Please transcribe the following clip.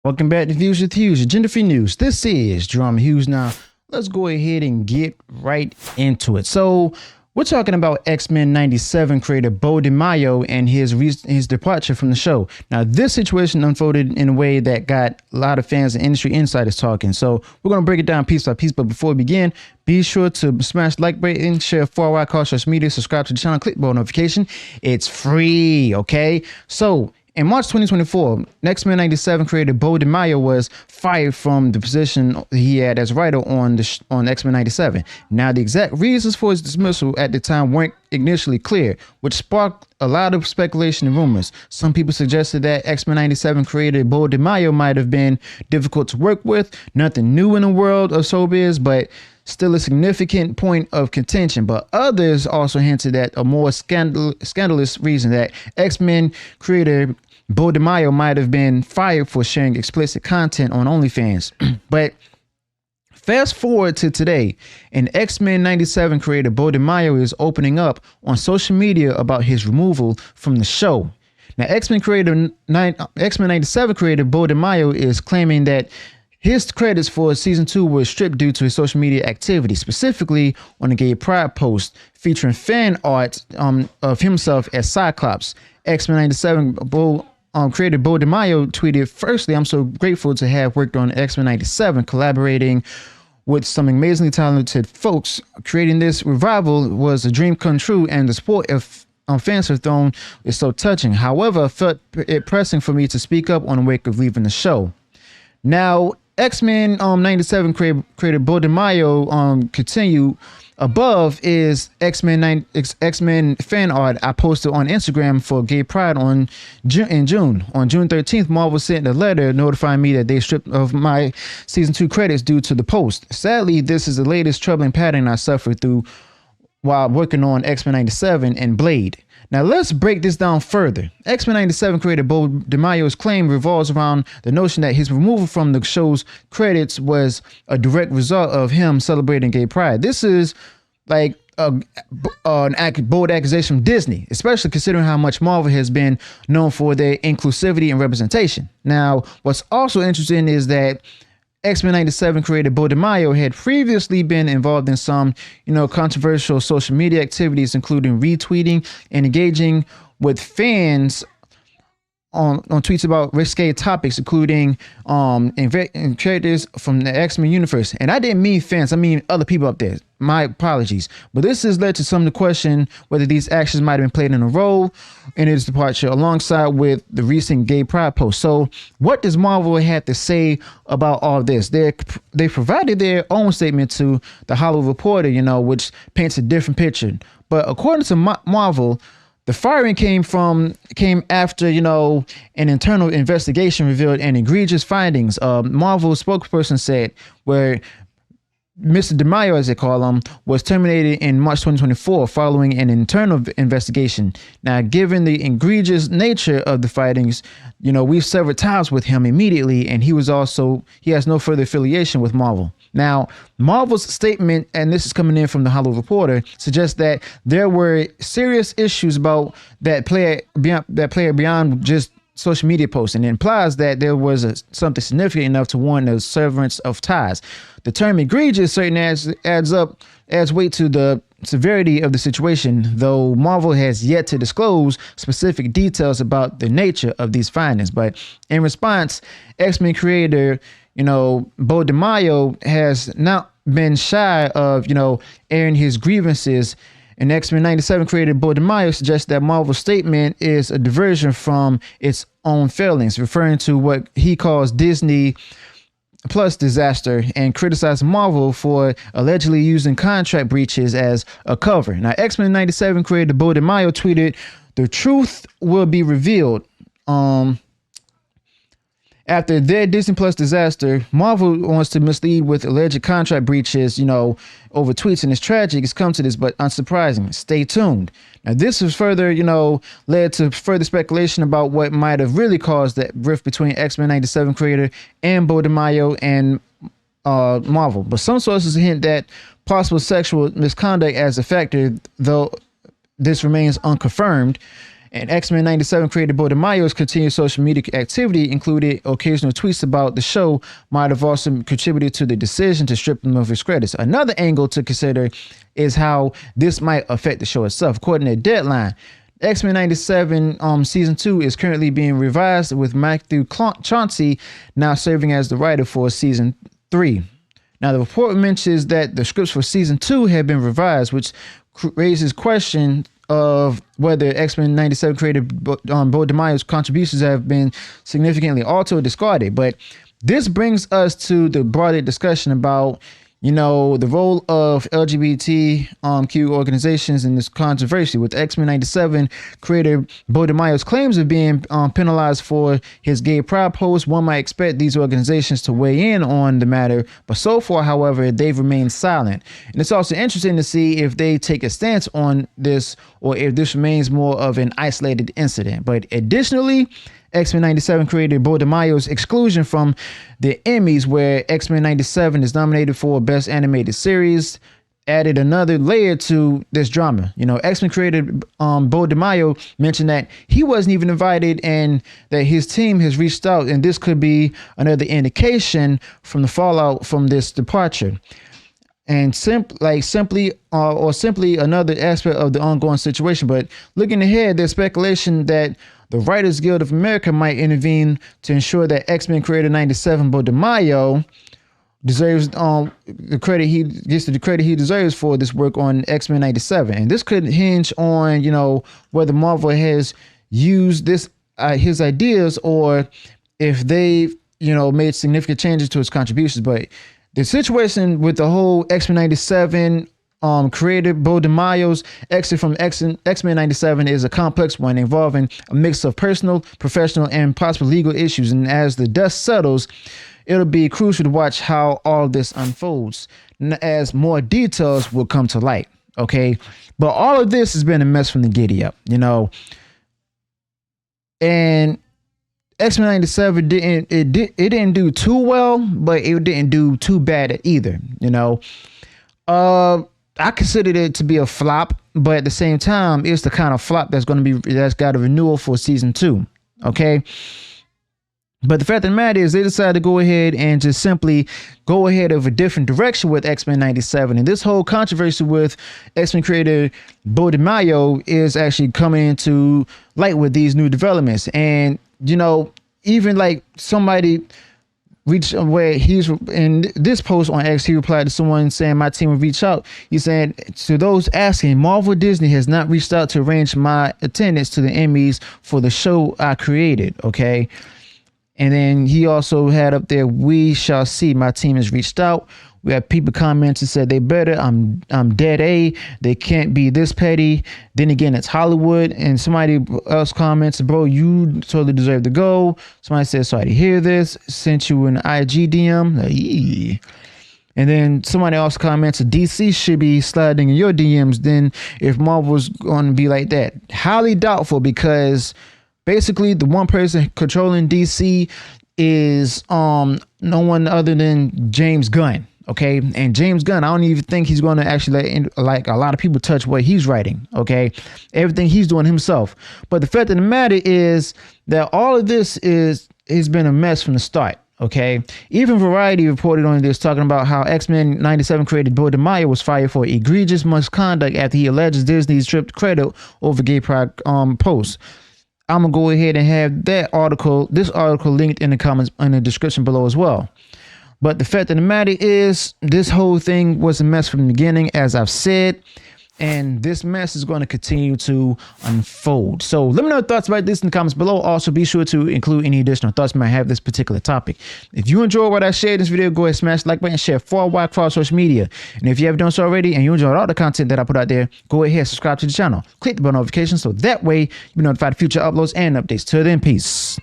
Welcome back to Views with Hughes, Agenda Free News. This is Drama Hughes. Now, let's go ahead and get right into it. So, we're talking about X-Men 97 creator Beau DeMayo and his departure from the show. Now, this situation unfolded in a way that got a lot of fans and industry insiders talking. So, we're going to break it down piece by piece. But before we begin, be sure to smash the like button, share far wide across social media, subscribe to the channel, click bell notification. It's free, okay? So, in March 2024, X-Men 97 creator Beau DeMayo was fired from the position he had as writer on X-Men 97. Now, the exact reasons for his dismissal at the time weren't initially clear, which sparked a lot of speculation and rumors. Some people suggested that X-Men 97 creator Beau DeMayo might have been difficult to work with, nothing new in the world of showbiz, but still a significant point of contention. But others also hinted at a more scandalous reason, that X-Men creator Beau DeMayo might have been fired for sharing explicit content on OnlyFans. But fast forward to today, and X-Men 97 creator Beau DeMayo is opening up on social media about his removal from the show. Now, X-Men 97 creator Beau DeMayo is claiming that his credits for season 2 were stripped due to his social media activity, specifically on a gay pride post featuring fan art of himself as Cyclops. X-Men 97 creator Beau DeMayo tweeted, "Firstly, I'm so grateful to have worked on X-Men 97, collaborating with some amazingly talented folks. Creating this revival was a dream come true, and the support of fans have thrown is so touching. However, I felt it pressing for me to speak up on the wake of leaving the show." Now, X-Men 97 creator Beau DeMayo continue. Above is X-Men fan art I posted on Instagram for Gay Pride in June. On June 13th, Marvel sent a letter notifying me that they stripped of my season 2 credits due to the post. Sadly, this is the latest troubling pattern I suffered through while working on X-Men 97 and Blade. Now, let's break this down further. X-Men 97 creator Beau DeMayo's claim revolves around the notion that his removal from the show's credits was a direct result of him celebrating gay pride. This is like an bold accusation from Disney, especially considering how much Marvel has been known for their inclusivity and representation. Now, what's also interesting is that X-Men 97 creator Beau DeMayo had previously been involved in some, controversial social media activities, including retweeting and engaging with fans on tweets about risque topics, including characters from the X-Men universe. And I didn't mean fans, I mean other people up there. My apologies. But this has led to some to question whether these actions might have been played in a role in his departure, alongside with the recent gay pride post. So what does Marvel have to say about all this? They provided their own statement to the Hollywood Reporter, which paints a different picture. But according to Marvel, the firing came after, an internal investigation revealed an egregious findings. Marvel spokesperson said, where Mr. DeMayo, as they call him, was terminated in March 2024 following an internal investigation. Now, given the egregious nature of the findings, we've severed ties with him immediately, and he has no further affiliation with Marvel. Now, Marvel's statement, and this is coming in from the Hollywood Reporter, suggests that there were serious issues about that player beyond just social media posts, and it implies that there was something significant enough to warrant a severance of ties. The term egregious certainly adds weight to the severity of the situation, though Marvel has yet to disclose specific details about the nature of these findings. But in response, X-Men creator Beau DeMayo has not been shy of, airing his grievances. And X-Men 97 creator Beau DeMayo suggests that Marvel's statement is a diversion from its own failings, referring to what he calls Disney Plus disaster, and criticized Marvel for allegedly using contract breaches as a cover. Now, X-Men 97 creator Beau DeMayo tweeted, "The truth will be revealed. After their Disney Plus disaster, Marvel wants to mislead with alleged contract breaches, over tweets, and it's tragic. It's come to this, but unsurprising. Stay tuned." Now, this has further, led to further speculation about what might have really caused that rift between X-Men 97 creator and Beau DeMayo and Marvel. But some sources hint that possible sexual misconduct as a factor, though this remains unconfirmed. And X-Men 97 creator Beau DeMayo's continued social media activity included occasional tweets about the show might have also contributed to the decision to strip him of his credits. Another angle to consider is how this might affect the show itself. According to Deadline, X-Men 97 season 2 is currently being revised, with Matthew Chauncey now serving as the writer for season 3. Now, the report mentions that the scripts for season 2 have been revised, which raises question of whether X-Men 97 creator Beau DeMayo's contributions have been significantly altered or discarded. But this brings us to the broader discussion about, you know, the role of LGBTQ organizations in this controversy, with X-Men 97 creator Beau DeMayo's claims of being penalized for his gay pride post. One might expect these organizations to weigh in on the matter, but so far, however, they've remained silent. And it's also interesting to see if they take a stance on this or if this remains more of an isolated incident. But additionally, X-Men 97 creator Beau DeMayo's exclusion from the Emmys, where X-Men 97 is nominated for Best Animated Series, added another layer to this drama. You know, X-Men creator Beau DeMayo mentioned that he wasn't even invited and that his team has reached out, and this could be another indication from the fallout from this departure. And simply another aspect of the ongoing situation. But looking ahead, there's speculation that the Writers Guild of America might intervene to ensure that X-Men creator 97 Beau DeMayo deserves the credit he deserves for this work on X-Men 97. And this could hinge on, you know, whether Marvel has used this his ideas, or if they, you know, made significant changes to his contributions. But the situation with the whole X-Men 97 creator Beau DeMayo's exit from X-Men 97 is a complex one, involving a mix of personal, professional, and possible legal issues. And as the dust settles, it'll be crucial to watch how all this unfolds, as more details will come to light. Okay, but all of this has been a mess from the giddy up, you know. And X-Men 97 didn't do too well, but it didn't do too bad either, you know. I considered it to be a flop, but at the same time, it's the kind of flop that's got a renewal for season 2. Okay. But the fact of the matter is, they decided to go ahead and just simply go ahead of a different direction with X-Men 97. And this whole controversy with X-Men creator Beau DeMayo is actually coming into light with these new developments. And, you know, even like somebody reached where he's in this post on X, he replied to someone saying my team will reach out. He said, to those asking, Marvel Disney has not reached out to arrange my attendance to the Emmys for the show I created. Okay. And then he also had up there, we shall see, my team has reached out. We have people comments and said they better. I'm dead A. They can't be this petty. Then again, it's Hollywood. And somebody else comments, bro, you totally deserve to go. Somebody says, sorry to hear this. Sent you an IG DM. And then somebody else comments, DC should be sliding in your DMs. Then if Marvel's going to be like that, highly doubtful, because basically the one person controlling DC is no one other than James Gunn. Okay. And James Gunn, I don't even think he's going to actually like a lot of people touch what he's writing. Okay. Everything he's doing himself. But the fact of the matter is that all of this has been a mess from the start. Okay. Even Variety reported on this, talking about how X-Men 97 creator Beau DeMayo was fired for egregious misconduct after he alleges Disney stripped credit over gay pride posts. I'm gonna go ahead and have this article linked in the comments, in the description below as well. But the fact of the matter is, this whole thing was a mess from the beginning, as I've said, and this mess is going to continue to unfold. So let me know your thoughts about this in the comments below. Also, be sure to include any additional thoughts you might have this particular topic. If you enjoyed what I shared in this video, go ahead and smash the like button, share far wide across social media. And if you haven't done so already and you enjoyed all the content that I put out there, go ahead and subscribe to the channel. Click the bell notification so that way you'll be notified of future uploads and updates. Till then, peace.